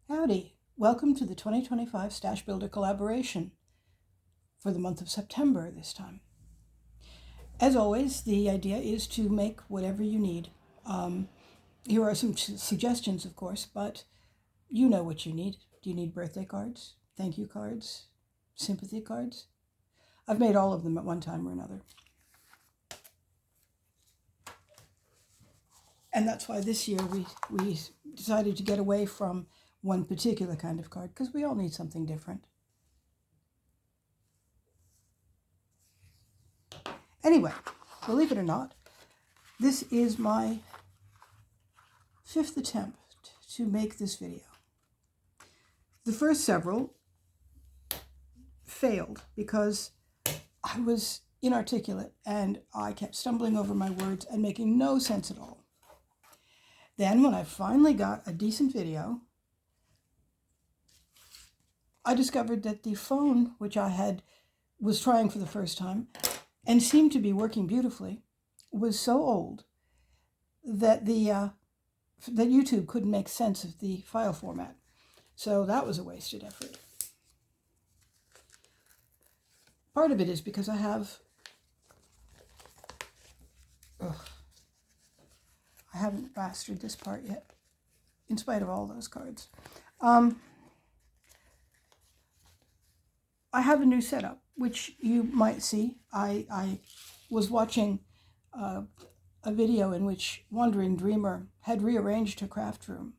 Howdy, welcome to the 2025 Stash Builder collaboration for the month of September this time. As always, the idea is to make whatever you need. Here are some suggestions, of course, but you know what you need. Do you need birthday cards, thank you cards, sympathy cards? I've made all of them at one time or another. And that's why this year we decided to get away from one particular kind of card, because we all need something different. Anyway, believe it or not, this is my 5th attempt to make this video. The first several failed because I was inarticulate and I kept stumbling over my words and making no sense at all. Then when I finally got a decent video, I discovered that the phone, which I was trying for the first time and seemed to be working beautifully, was so old that that YouTube couldn't make sense of the file format. So that was a wasted effort. Part of it is because I haven't mastered this part yet, in spite of all those cards. I have a new setup, which you might see. I was watching a video in which Wandering Dreamer had rearranged her craft room,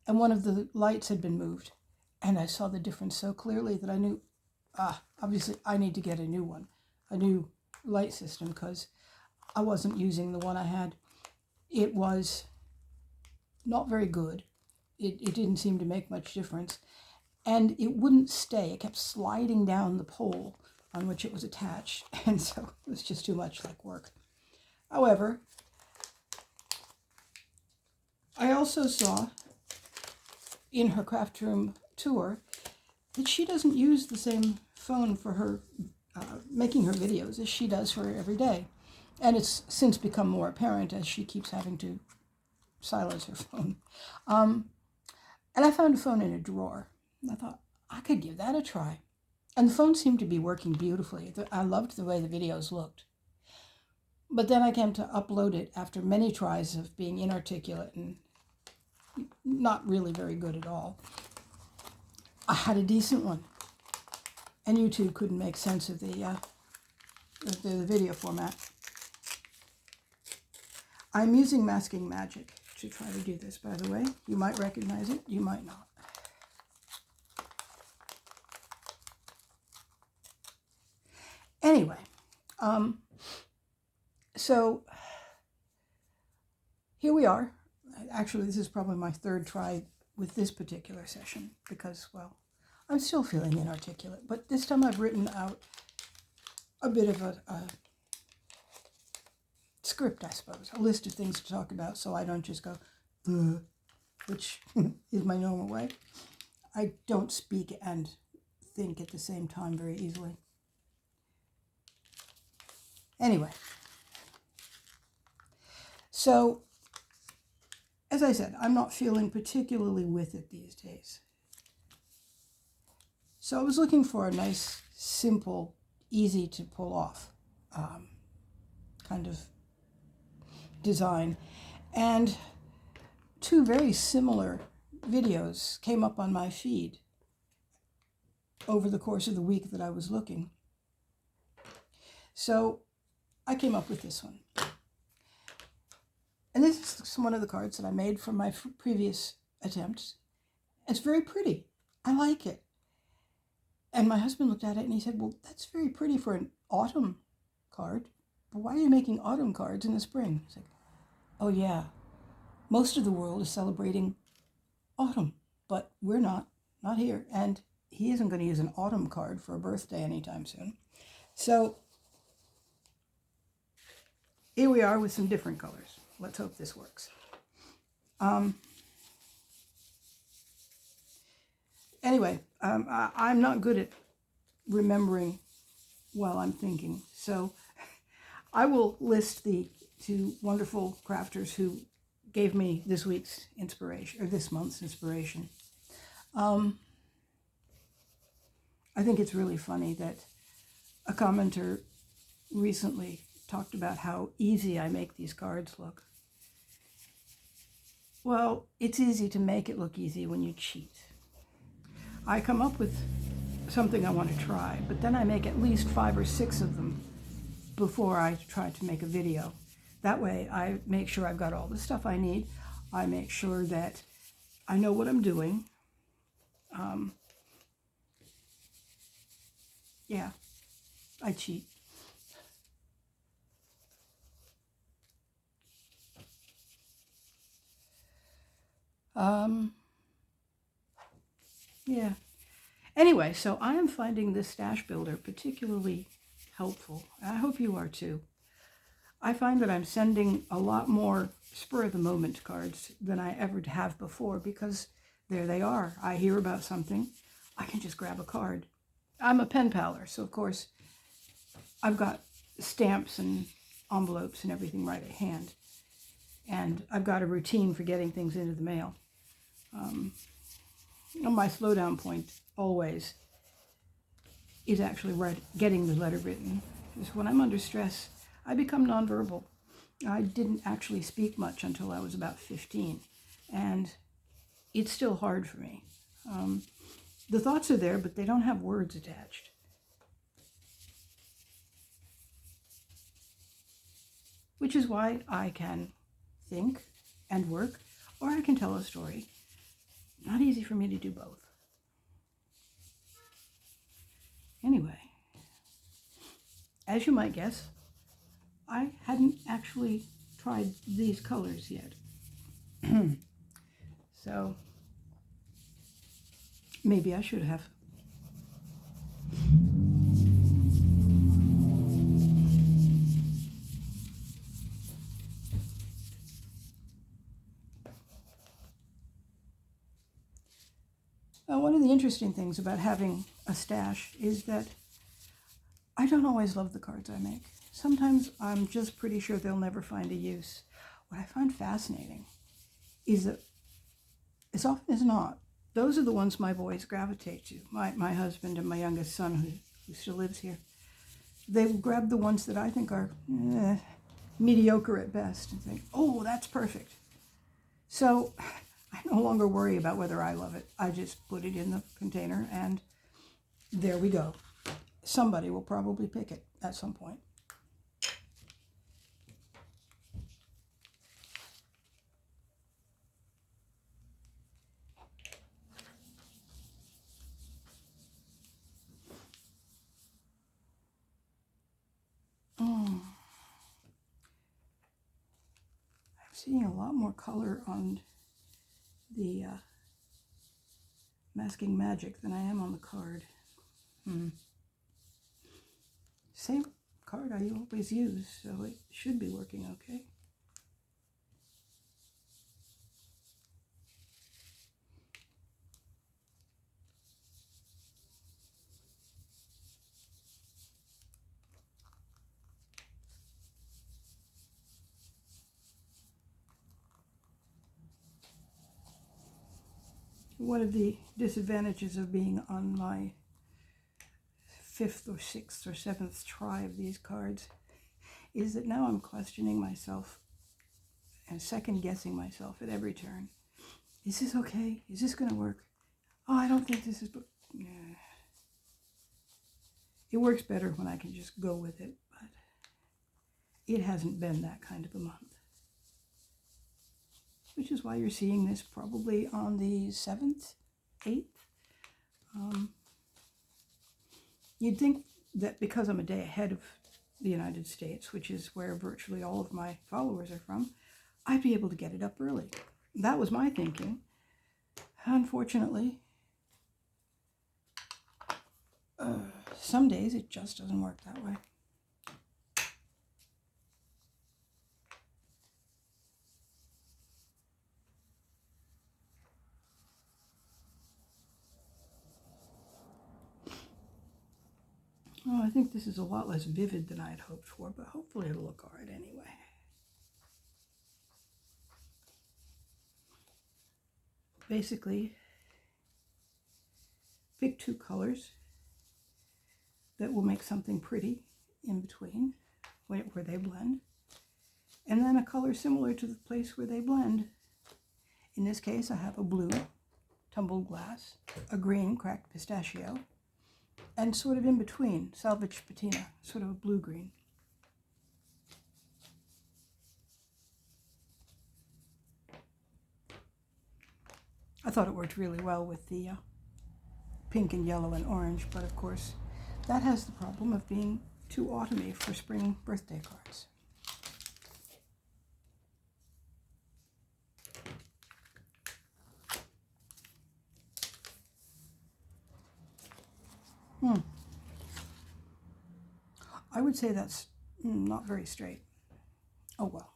and one of the lights had been moved, and I saw the difference so clearly that I knew, obviously I need to get a new one, a new light system, because I wasn't using the one I had. It was not very good. It didn't seem to make much difference. And it wouldn't stay. It kept sliding down the pole on which it was attached. And so it was just too much like work. However, I also saw in her craft room tour that she doesn't use the same phone for her making her videos as she does for every day. And it's since become more apparent as she keeps having to silence her phone. And I found a phone in a drawer. And I thought, I could give that a try. And the phone seemed to be working beautifully. I loved the way the videos looked. But then I came to upload it after many tries of being inarticulate and not really very good at all. I had a decent one. And YouTube couldn't make sense of the video format. I'm using Masking Magic to try to do this, by the way. You might recognize it, you might not. Anyway, so here we are. Actually, this is probably my third try with this particular session because, well, I'm still feeling inarticulate, but this time I've written out a bit of a script, I suppose, a list of things to talk about, so I don't just go, which is my normal way. I don't speak and think at the same time very easily. Anyway, so as I said, I'm not feeling particularly with it these days. So I was looking for a nice, simple, easy to pull off kind of design. And two very similar videos came up on my feed over the course of the week that I was looking. So I came up with this one. And this is one of the cards that I made from my previous attempts. It's very pretty. I like it. And my husband looked at it and he said, well, that's very pretty for an autumn card. But why are you making autumn cards in the spring? I was like, oh yeah, most of the world is celebrating autumn, but we're not here. And he isn't going to use an autumn card for a birthday anytime soon. So here we are with some different colors. Let's hope this works. Anyway, I'm not good at remembering while I'm thinking, so I will list the two wonderful crafters who gave me this week's inspiration, or this month's inspiration. Um, I think it's really funny that a commenter recently talked about how easy I make these cards look. Well, it's easy to make it look easy when you cheat. I come up with something I want to try, but then I make at least 5 or 6 of them before I try to make a video. That way I make sure I've got all the stuff I need. I make sure that I know what I'm doing. Yeah, I cheat. Yeah. Anyway, so I am finding this stash builder particularly helpful. I hope you are too. I find that I'm sending a lot more spur-of-the-moment cards than I ever have before because there they are. I hear about something, I can just grab a card. I'm a pen paler, so of course I've got stamps and envelopes and everything right at hand. And I've got a routine for getting things into the mail. My slowdown point always is actually getting the letter written. Because when I'm under stress, I become nonverbal. I didn't actually speak much until I was about 15, and it's still hard for me. The thoughts are there, but they don't have words attached. Which is why I can think and work, or I can tell a story. Not easy for me to do both. Anyway, as you might guess, I hadn't actually tried these colors yet. So maybe I should have. One of the interesting things about having a stash is that I don't always love the cards I make. Sometimes I'm just pretty sure they'll never find a use. What I find fascinating is that, as often as not, those are the ones my boys gravitate to. My husband and my youngest son, who still lives here, they will grab the ones that I think are mediocre at best and think, oh, that's perfect. So I no longer worry about whether I love it. I just put it in the container and there we go. Somebody will probably pick it at some point. I'm seeing a lot more color on the Masking Magic than I am on the card. Same card I always use, so it should be working okay. One of the disadvantages of being on my 5th or 6th or 7th try of these cards is that now I'm questioning myself and second-guessing myself at every turn. Is this okay? Is this going to work? Oh, I don't think this is... Yeah. It works better when I can just go with it, but it hasn't been that kind of a month. Which is why you're seeing this probably on the 7th, 8th. You'd think that because I'm a day ahead of the United States, which is where virtually all of my followers are from, I'd be able to get it up early. That was my thinking. Unfortunately, some days it just doesn't work that way. Oh, I think this is a lot less vivid than I had hoped for, but hopefully it'll look all right anyway. Basically, pick two colors that will make something pretty in between where they blend, and then a color similar to the place where they blend. In this case, I have a blue tumbled glass, a green cracked pistachio, and sort of in between, salvage patina, sort of a blue-green. I thought it worked really well with the pink and yellow and orange, but of course that has the problem of being too autumny for spring birthday cards. I would say that's not very straight. Oh well.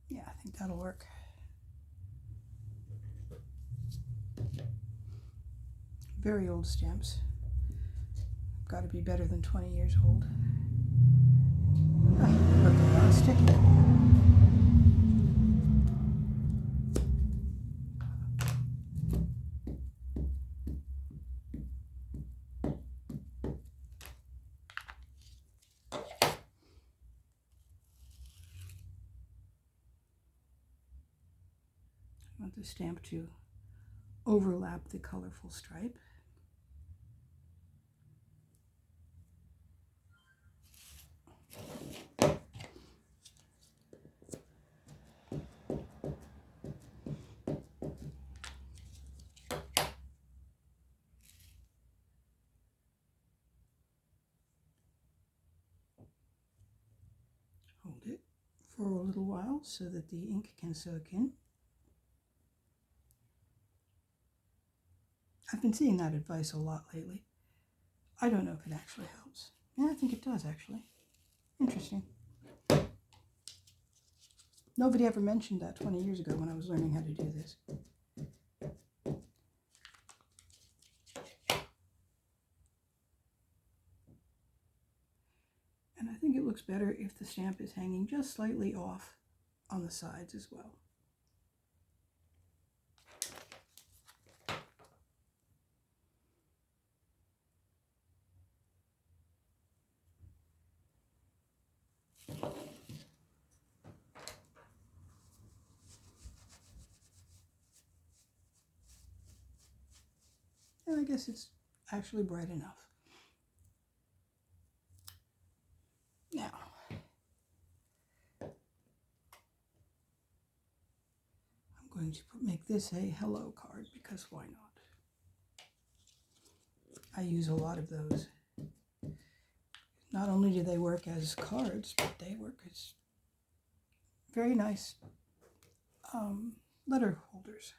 Yeah, I think that'll work. Very old stamps. Got to be better than 20 years old. Ah, sticky. I want the stamp to overlap the colorful stripe. Hold it for a little while so that the ink can soak in. I've been seeing that advice a lot lately. I don't know if it actually helps. Yeah, I think it does actually. Interesting. Nobody ever mentioned that 20 years ago when I was learning how to do this. And I think it looks better if the stamp is hanging just slightly off on the sides as well. And I guess it's actually bright enough. Now, I'm going to make this a hello card because why not? I use a lot of those. Not only do they work as cards, but they work as very nice letter holders.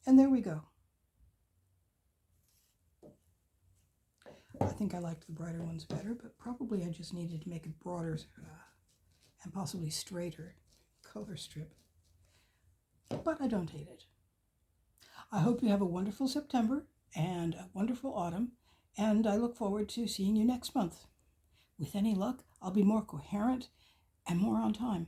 And there we go. I think I liked the brighter ones better, but probably I just needed to make a broader and possibly straighter color strip. But I don't hate it. I hope you have a wonderful September and a wonderful autumn, and I look forward to seeing you next month. With any luck, I'll be more coherent and more on time.